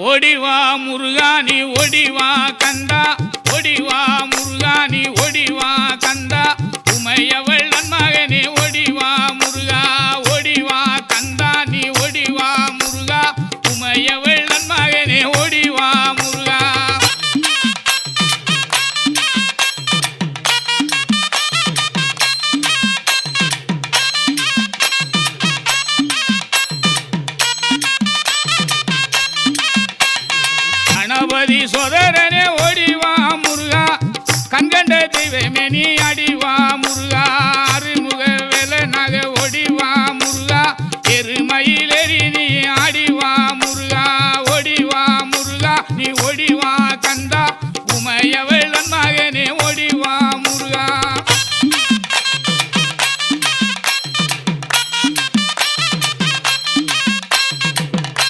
ஓடிவா முருகானி ஓடிவா கந்தா ஓடிவா முருகானி ஓடிவா கந்தா உமையவள் நன்மகனே ஓடிவா முருகா ஓடிவா கந்தா நீ ஓடிவா முருகா உமையவள் நன்மகனே ஓடிவா முருகா கணபதி சோதரனே ஓடிவா முருகா கண்கண்ட தெய்வமே நீ அடிவா முருகா